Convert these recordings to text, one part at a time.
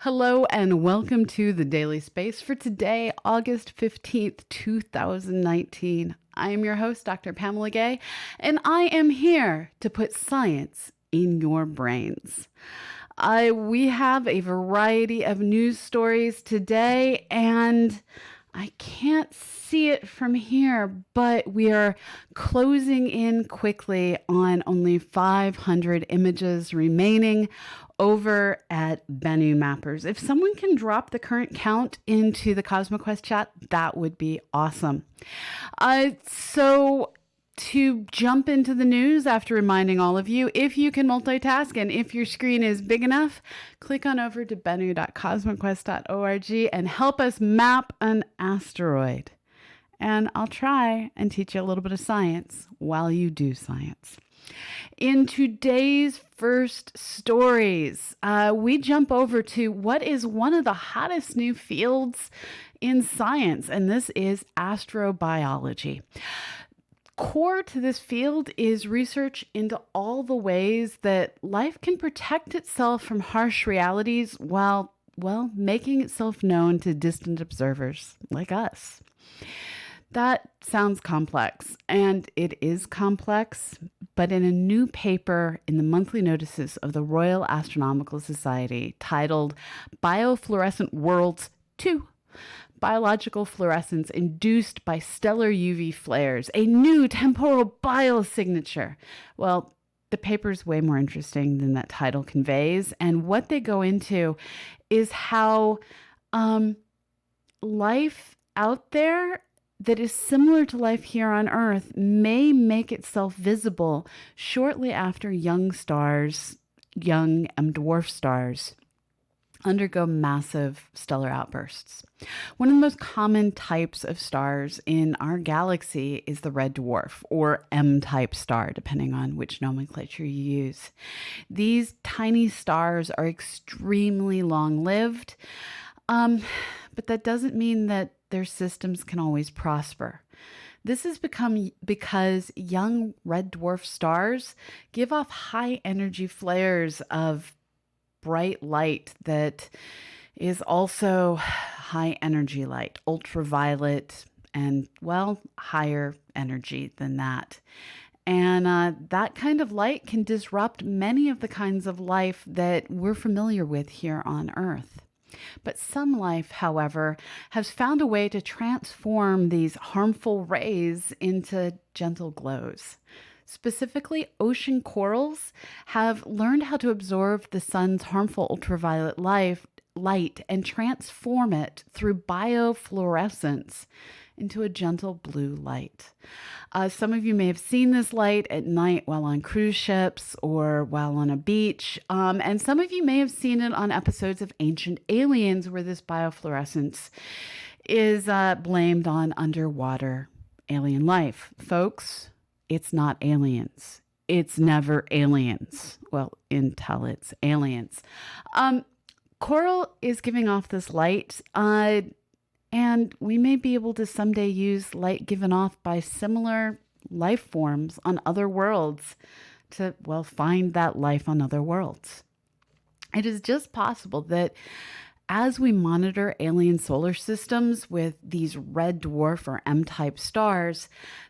Hello and welcome to the Daily Space for today, August 15th, 2019. I am your host, Dr. Pamela Gay, and I am here to put science in your brains. We have a variety of news stories today, and I can't see it from here, but we are closing in quickly on only 500 images remaining over at Bennu Mappers. If someone can drop the current count into the CosmoQuest chat, that would be awesome. So to jump into the news, after reminding all of you, if you can multitask and if your screen is big enough, click on over to bennu.cosmoquest.org and help us map an asteroid. And I'll try and teach you a little bit of science while you do science. In today's first stories, we jump over to what is one of the hottest new fields in science, and this is astrobiology. Core to this field is research into all the ways that life can protect itself from harsh realities while, making itself known to distant observers like us. That sounds complex, and it is complex, but in a new paper in the monthly notices of the Royal Astronomical Society titled Biofluorescent Worlds 2, Biological Fluorescence Induced by Stellar UV Flares, a new temporal biosignature. Well, the paper is way more interesting than that title conveys, and what they go into is how life out there that is similar to life here on Earth may make itself visible shortly after young and dwarf stars undergo massive stellar outbursts. One of the most common types of stars in our galaxy is the red dwarf, or M-type star, depending on which nomenclature you use. These tiny stars are extremely long-lived, but that doesn't mean that their systems can always prosper. This has become because young red dwarf stars give off high energy flares of bright light that is also high energy light, ultraviolet, and higher energy than that. And that kind of light can disrupt many of the kinds of life that we're familiar with here on Earth. But some life, however, has found a way to transform these harmful rays into gentle glows. Specifically, ocean corals have learned how to absorb the sun's harmful ultraviolet light and transform it through biofluorescence into a gentle blue light. Some of you may have seen this light at night while on cruise ships or while on a beach, and some of you may have seen it on episodes of Ancient Aliens where this biofluorescence is blamed on underwater alien life. Folks, it's not aliens. It's never aliens. Well, until it's aliens. Coral is giving off this light, and we may be able to someday use light given off by similar life forms on other worlds to, find that life on other worlds. It is just possible that as we monitor alien solar systems with these red dwarf or M-type stars,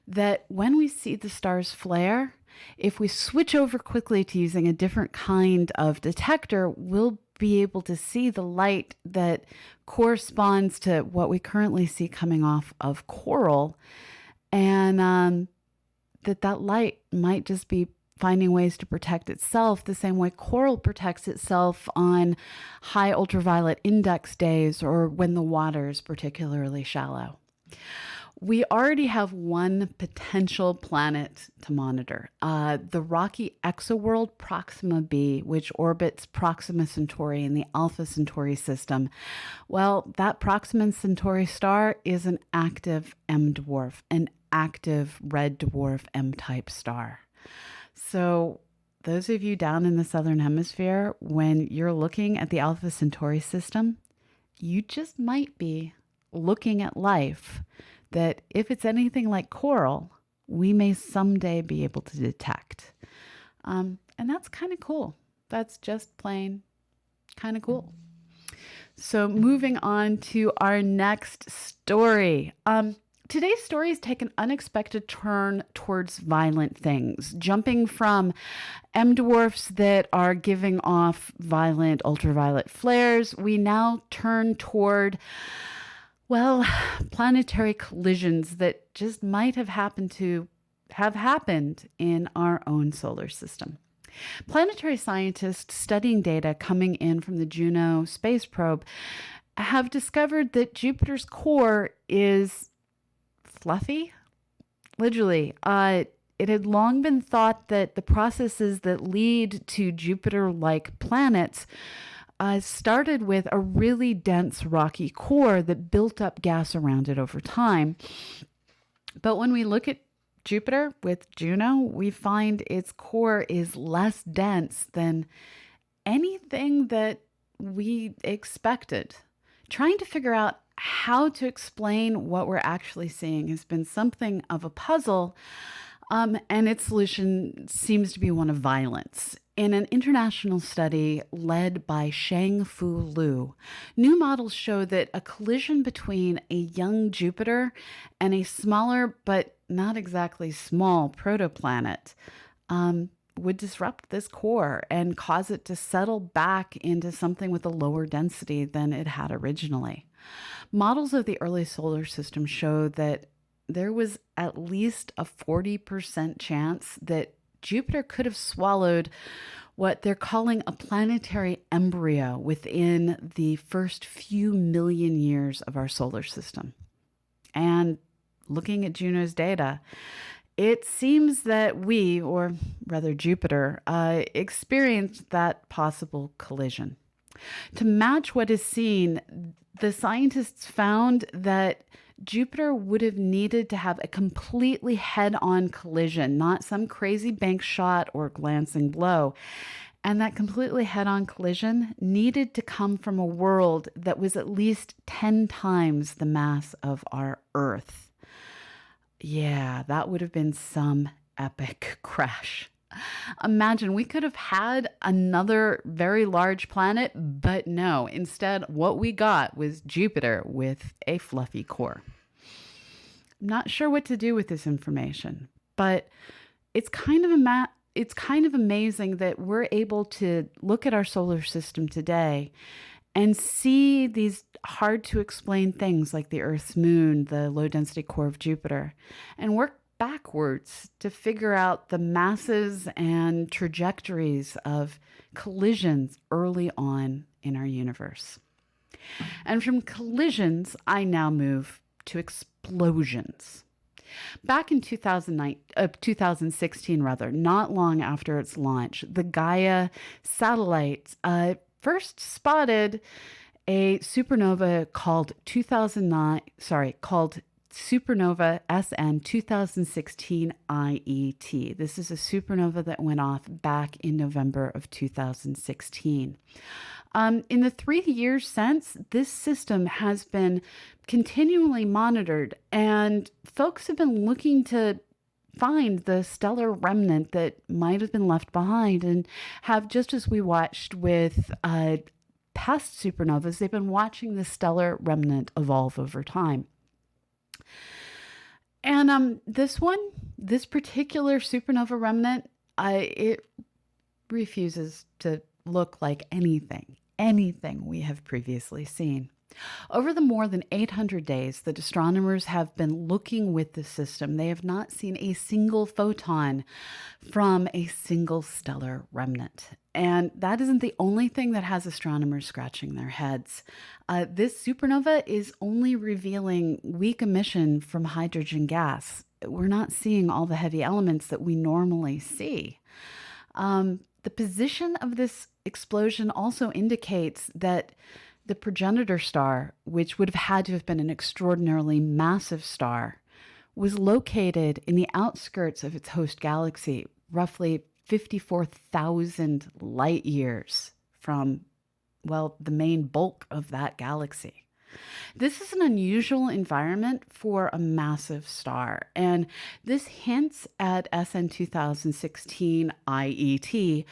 that when we see the stars flare, if we switch over quickly to using a different kind of detector, we'll be able to see the light that corresponds to what we currently see coming off of coral, and that light might just be finding ways to protect itself the same way coral protects itself on high ultraviolet index days or when the water is particularly shallow. We already have one potential planet to monitor, the rocky exoworld Proxima b, which orbits Proxima Centauri in the Alpha Centauri system. Well, that Proxima Centauri star is an active M dwarf, an active red dwarf M-type star. So those of you down in the southern hemisphere, when you're looking at the Alpha Centauri system, you just might be looking at life that, if it's anything like coral, we may someday be able to detect. And that's kind of cool. That's just plain kind of cool. So moving on to our next story. Today's stories take an unexpected turn towards violent things, jumping from M dwarfs that are giving off violent ultraviolet flares. We now turn toward, well, planetary collisions that just might have happened in our own solar system. Planetary scientists studying data coming in from the Juno space probe have discovered that Jupiter's core is fluffy. Literally, it had long been thought that the processes that lead to Jupiter-like planets started with a really dense rocky core that built up gas around it over time. But when we look at Jupiter with Juno, we find its core is less dense than anything that we expected. Trying to figure out how to explain what we're actually seeing has been something of a puzzle, and its solution seems to be one of violence. In an international study led by Shang-Fu Liu, new models show that a collision between a young Jupiter and a smaller but not exactly small protoplanet would disrupt this core and cause it to settle back into something with a lower density than it had originally. Models of the early solar system show that there was at least a 40% chance that Jupiter could have swallowed what they're calling a planetary embryo within the first few million years of our solar system. And looking at Juno's data, it seems that we, or rather Jupiter, experienced that possible collision. To match what is seen, the scientists found that Jupiter would have needed to have a completely head-on collision, not some crazy bank shot or glancing blow. And that completely head-on collision needed to come from a world that was at least 10 times the mass of our Earth. Yeah, that would have been some epic crash. Imagine we could have had another very large planet, but no, instead what we got was Jupiter with a fluffy core. I'm not sure what to do with this information, but it's kind of amazing that we're able to look at our solar system today and see these hard to explain things like the Earth's moon, the low density core of Jupiter, and work backwards to figure out the masses and trajectories of collisions early on in our universe. And from collisions, I now move to explosions. Back in 2016, not long after its launch, the Gaia satellite first spotted a supernova called Supernova SN 2016 IET. This is a supernova that went off back in November of 2016. In the 3 years since, this system has been continually monitored, and folks have been looking to find the stellar remnant that might have been left behind, and have, just as we watched with past supernovas, they've been watching the stellar remnant evolve over time. And this particular supernova remnant, it refuses to look like anything we have previously seen. Over the more than 800 days that astronomers have been looking with the system, they have not seen a single photon from a single stellar remnant. And that isn't the only thing that has astronomers scratching their heads. This supernova is only revealing weak emission from hydrogen gas. We're not seeing all the heavy elements that we normally see. The position of this explosion also indicates that the progenitor star, which would have had to have been an extraordinarily massive star, was located in the outskirts of its host galaxy, roughly 54,000 light years from, well, the main bulk of that galaxy. This is an unusual environment for a massive star, and this hints at SN 2016 IET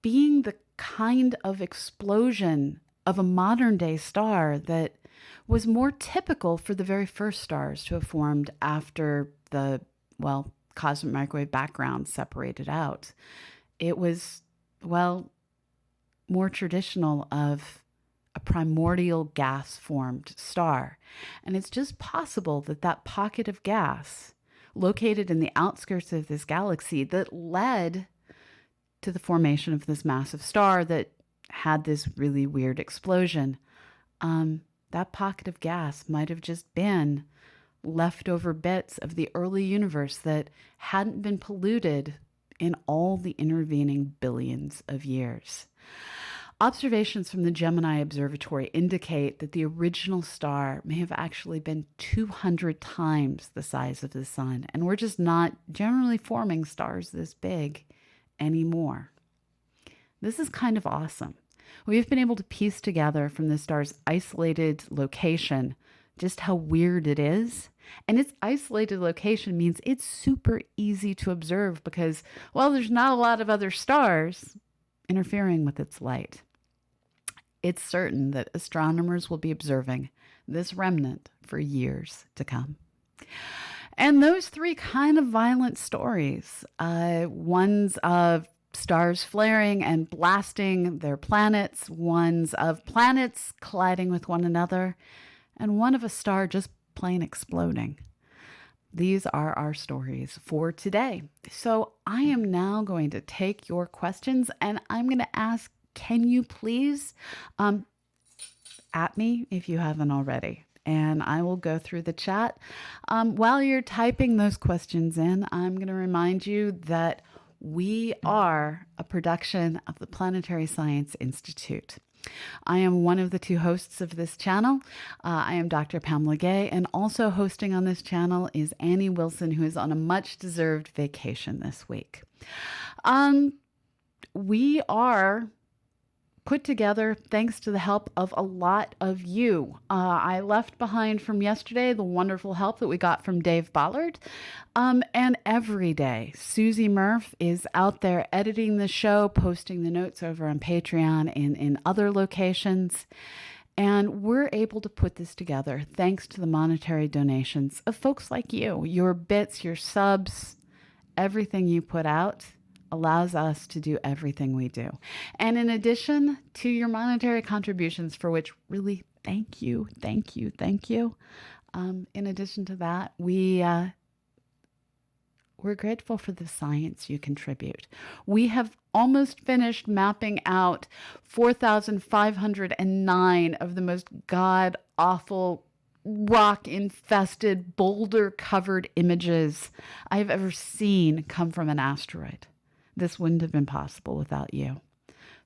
being the kind of explosion of a modern day star that was more typical for the very first stars to have formed after the, well, cosmic microwave background separated out. It was, well, more traditional of a primordial gas formed star. And it's just possible that that pocket of gas located in the outskirts of this galaxy that led to the formation of this massive star that had this really weird explosion. That pocket of gas might have just been leftover bits of the early universe that hadn't been polluted in all the intervening billions of years. Observations from the Gemini Observatory indicate that the original star may have actually been 200 times the size of the sun, and we're just not generally forming stars this big anymore. This is kind of awesome. We've been able to piece together from the star's isolated location just how weird it is. And its isolated location means it's super easy to observe because, well, there's not a lot of other stars interfering with its light. It's certain that astronomers will be observing this remnant for years to come. And those three kind of violent stories, ones of stars flaring and blasting their planets, ones of planets colliding with one another, and one of a star just plain exploding. These are our stories for today. So I am now going to take your questions and I'm going to ask, can you please at me if you haven't already? And I will go through the chat. While you're typing those questions in, I'm going to remind you that we are a production of the Planetary Science Institute. I am one of the two hosts of this channel. I am Dr. Pamela Gay, and also hosting on this channel is Annie Wilson, who is on a much-deserved vacation this week. We are put together thanks to the help of a lot of you. I left behind from yesterday the wonderful help that we got from Dave Ballard. And every day, Susie Murph is out there editing the show, posting the notes over on Patreon and in other locations. And we're able to put this together thanks to the monetary donations of folks like you. Your bits, your subs, everything you put out allows us to do everything we do. And in addition to your monetary contributions, for which really thank you. In addition to that, we're grateful for the science you contribute. We have almost finished mapping out 4,509 of the most god-awful, rock-infested, boulder-covered images I've ever seen come from an asteroid. This wouldn't have been possible without you.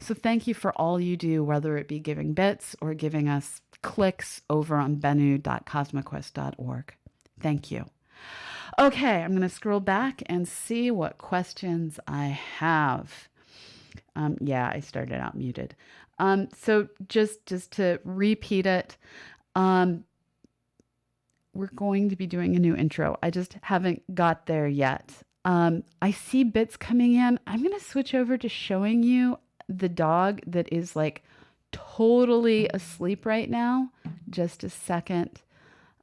So thank you for all you do, whether it be giving bits or giving us clicks over on benu.cosmoquest.org. Thank you. Okay, I'm going to scroll back and see what questions I have. Yeah, I started out muted. So just to repeat it, we're going to be doing a new intro. I just haven't got there yet. I see bits coming in. I'm going to switch over to showing you the dog that is like totally asleep right now. Just a second.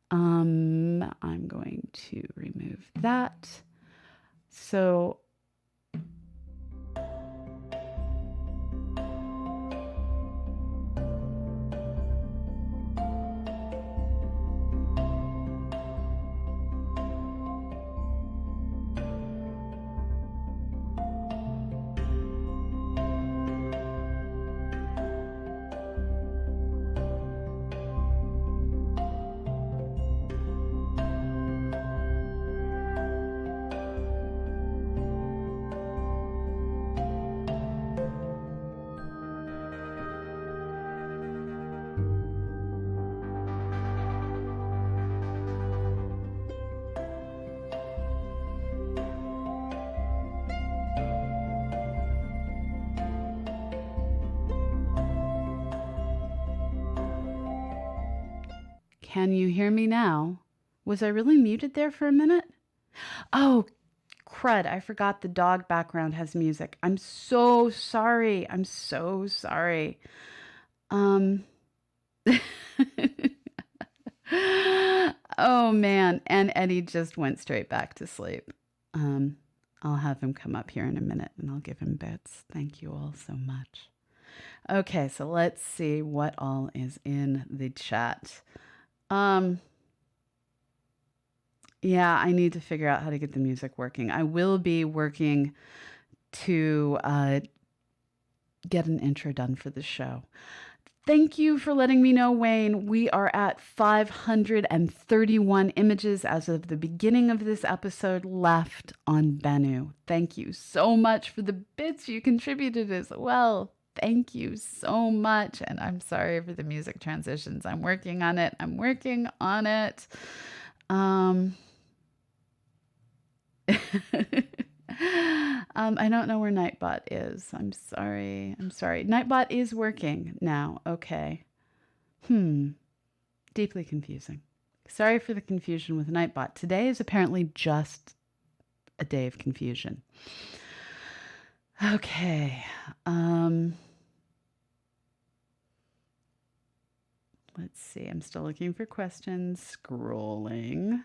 I'm going to remove that. So can you hear me now? Was I really muted there for a minute? Oh, crud. I forgot the dog background has music. I'm so sorry. Um, oh man, and Eddie just went straight back to sleep. Um, I'll have him come up here in a minute and I'll give him bits. Thank you all so much. Okay, so let's see what all is in the chat. Yeah, I need to figure out how to get the music working. I will be working to get an intro done for the show. Thank you for letting me know, Wayne. We are at 531 images as of the beginning of this episode left on Bennu. Thank you so much for the bits you contributed as well. Thank you so much. And I'm sorry for the music transitions. I'm working on it. I don't know where Nightbot is. I'm sorry. Nightbot is working now. Okay. Deeply confusing. Sorry for the confusion with Nightbot. Today is apparently just a day of confusion. Okay. Let's see. I'm still looking for questions. Scrolling.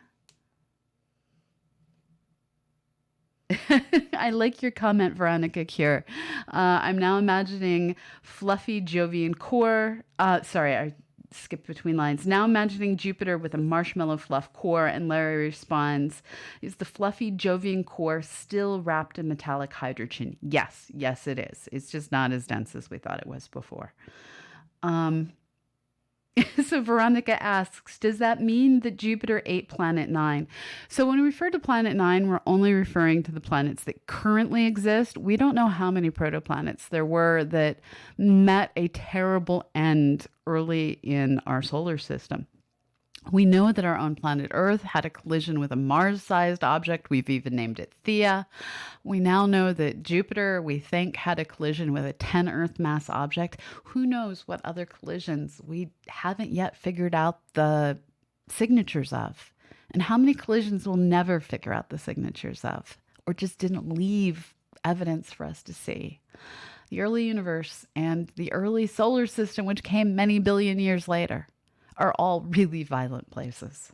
I like your comment, Veronica Cure. I'm now imagining fluffy Jovian core. Sorry, I skipped between lines. Now imagining Jupiter with a marshmallow fluff core, and Larry responds, is the fluffy Jovian core still wrapped in metallic hydrogen? Yes, it is. It's just not as dense as we thought it was before. So Veronica asks, does that mean that Jupiter ate Planet 9? So when we refer to Planet 9, we're only referring to the planets that currently exist. We don't know how many protoplanets there were that met a terrible end early in our solar system. We know that our own planet Earth had a collision with a Mars-sized object. We've even named it Theia. We now know that Jupiter, we think, had a collision with a 10 Earth mass object. Who knows what other collisions we haven't yet figured out the signatures of? And how many collisions we'll never figure out the signatures of, or just didn't leave evidence for us to see? The early universe and the early solar system, which came many billion years later, are all really violent places.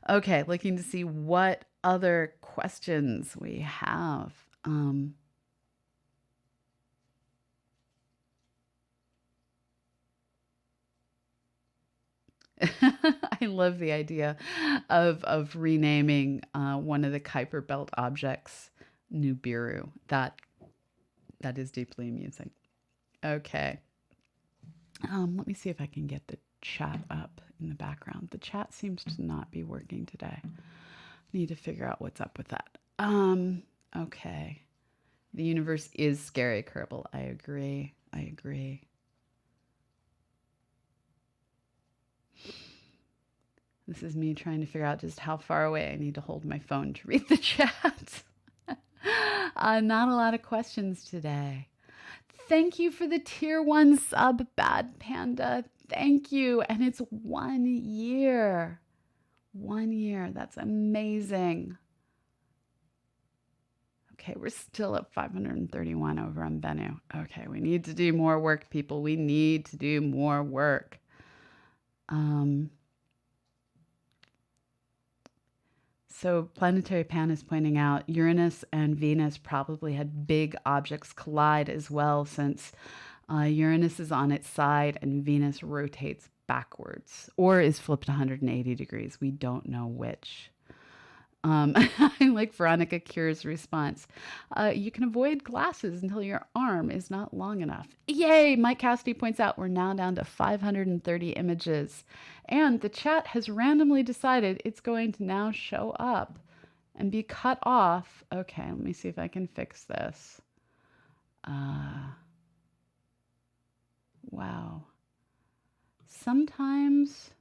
Okay, looking to see what other questions we have. I love the idea of renaming one of the Kuiper Belt objects Nibiru. That is deeply amusing. Okay. Let me see if I can get the chat up in the background. The chat seems to not be working today. Need to figure out what's up with that. Okay. The universe is scary, Kerbal. I agree. This is me trying to figure out just how far away I need to hold my phone to read the chat. Not a lot of questions today. Thank you for the tier 1 sub, Bad Panda. Thank you. And it's 1 year. 1 year. That's amazing. Okay, we're still at 531 over on Bennu. Okay, we need to do more work, people. We need to do more work. So Planetary Pan is pointing out Uranus and Venus probably had big objects collide as well, since Uranus is on its side and Venus rotates backwards or is flipped 180 degrees. We don't know which. I like Veronica Cure's response. You can avoid glasses until your arm is not long enough. Yay! Mike Cassidy points out we're now down to 530 images. And the chat has randomly decided it's going to now show up and be cut off. Okay, let me see if I can fix this. Wow. Sometimes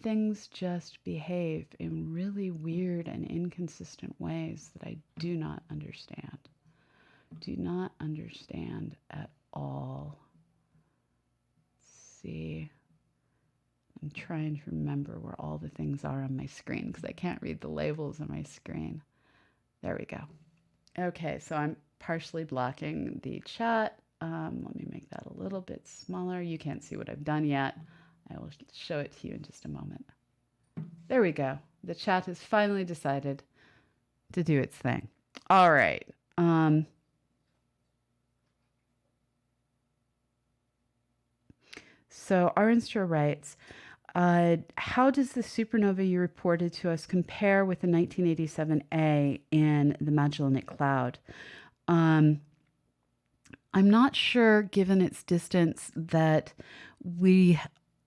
things just behave in really weird and inconsistent ways that I do not understand. Do not understand at all. Let's see. I'm trying to remember where all the things are on my screen because I can't read the labels on my screen. There we go. Okay, so I'm partially blocking the chat. Let me make that a little bit smaller. You can't see what I've done yet. I will show it to you in just a moment. There we go. The chat has finally decided to do its thing. All right. So Arnstra writes, how does the supernova you reported to us compare with the 1987A in the Magellanic Cloud? I'm not sure, given its distance, that we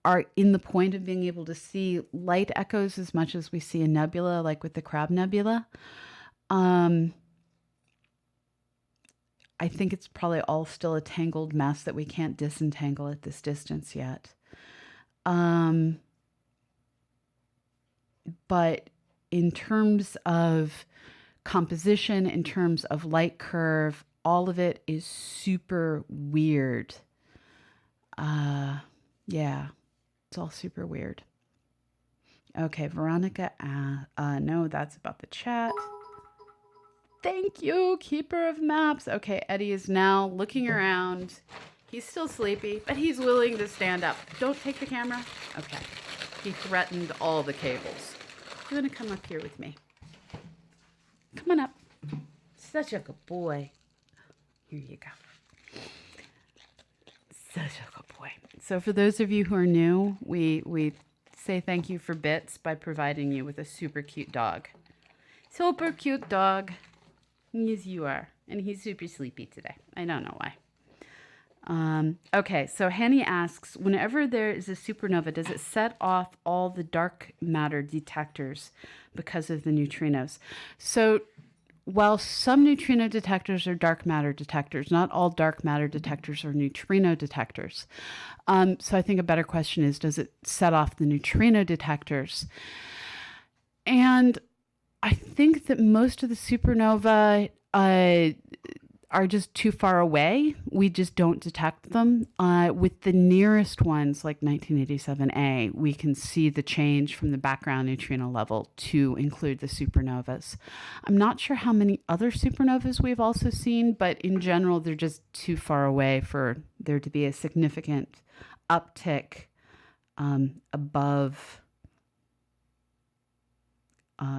are in the point of being able to see light echoes as much as we see a nebula, like with the Crab Nebula. I think it's probably all still a tangled mess that we can't disentangle at this distance yet. But in terms of composition, in terms of light curve, all of it is super weird. Yeah, it's all super weird. Okay, Veronica, no, that's about the chat. Thank you, Keeper of Maps. Okay, Eddie is now looking around. He's still sleepy, but he's willing to stand up. Don't take the camera. Okay. He threatened all the cables. You want to come up here with me? Come on up. Such a good boy. Here you go. Such a good boy. So for those of you who are new, we say thank you for bits by providing you with a super cute dog. Super cute dog. Yes, you are. And he's super sleepy today. I don't know why. Okay, so Henny asks, whenever there is a supernova, does it set off all the dark matter detectors because of the neutrinos? So while some neutrino detectors are dark matter detectors, not all dark matter detectors are neutrino detectors. So I think a better question is, does it set off the neutrino detectors? And I think that most of the supernova are just too far away. We just don't detect them. With the nearest ones, like 1987A, we can see the change from the background neutrino level to include the supernovas. I'm not sure how many other supernovas we've also seen, but in general, they're just too far away for there to be a significant uptick above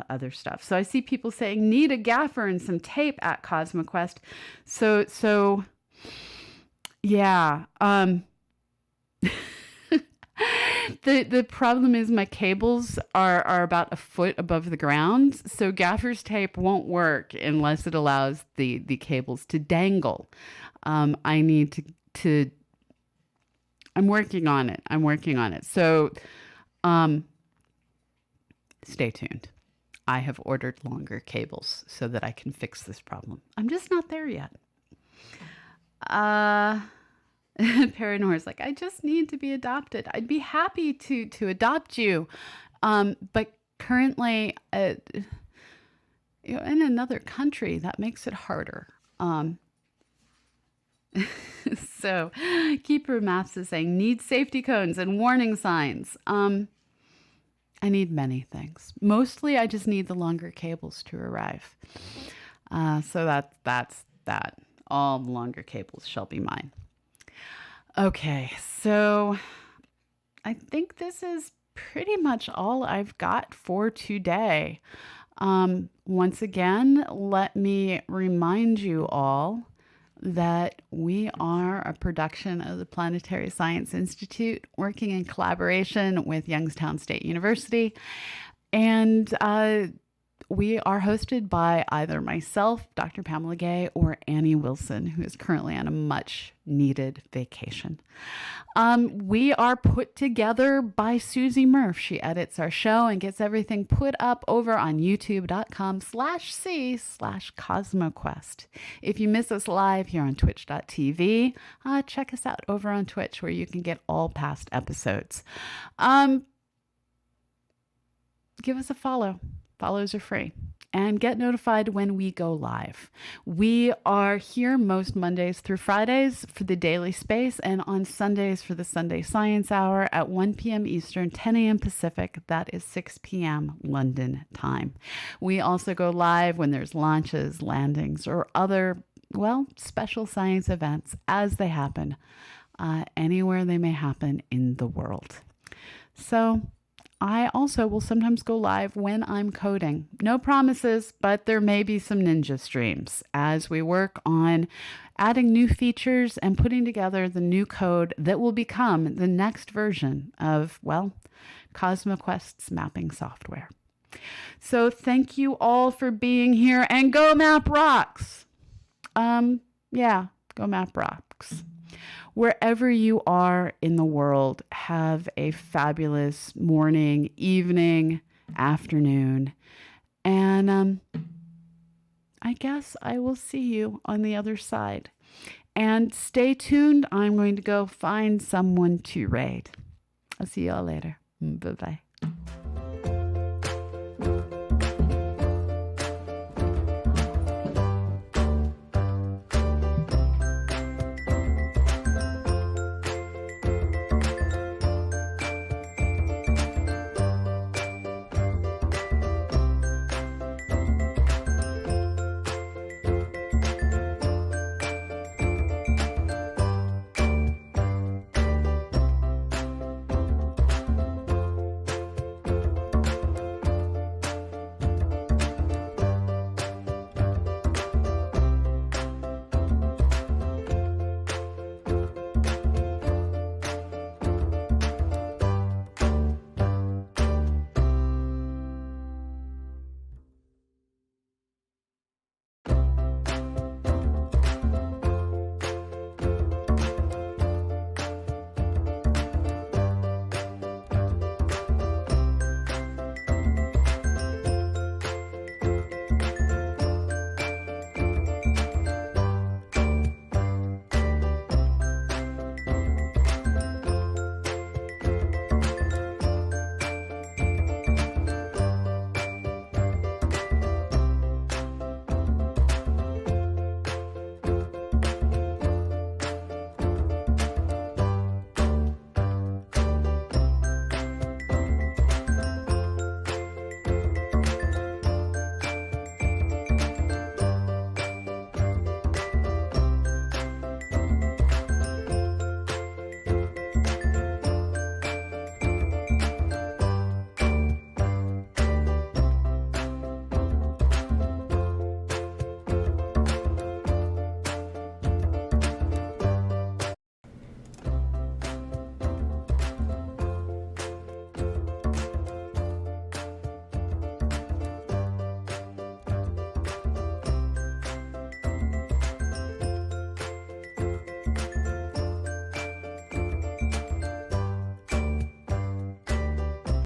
other stuff. So I see people saying, need a gaffer and some tape at CosmoQuest. So yeah. The problem is my cables are about a foot above the ground. So gaffer's tape won't work unless it allows the cables to dangle. I need to I'm working on it. So stay tuned. I have ordered longer cables so that I can fix this problem. I'm just not there yet. Paranor is like, I just need to be adopted. I'd be happy to adopt you. But currently, in another country, that makes it harder. So Keeper Maps is saying, need safety cones and warning signs. I need many things. Mostly, I just need the longer cables to arrive. So that's that. All the longer cables shall be mine. Okay, so I think this is pretty much all I've got for today. Once again, let me remind you all that we are a production of the Planetary Science Institute, working in collaboration with Youngstown State University. And we are hosted by either myself, Dr. Pamela Gay, or Annie Wilson, who is currently on a much needed vacation. We are put together by Susie Murph. She edits our show and gets everything put up over on youtube.com/c/CosmoQuest. If you miss us live here on twitch.tv, check us out over on Twitch, where you can get all past episodes. Give us a follow. Follows are free. And get notified when we go live. We are here most Mondays through Fridays for the Daily Space, and on Sundays for the Sunday Science Hour at 1 p.m. Eastern, 10 a.m. Pacific. That is 6 p.m. London time. We also go live when there's launches, landings, or other, special science events as they happen anywhere they may happen in the world. So I also will sometimes go live when I'm coding. No promises, but there may be some ninja streams as we work on adding new features and putting together the new code that will become the next version of, well, CosmoQuest's mapping software. So thank you all for being here, and go map rocks. Yeah, go map rocks. Wherever you are in the world, have a fabulous morning, evening, afternoon, and I guess I will see you on the other side. And stay tuned. I'm going to go find someone to raid. I'll see y'all later. Bye-bye.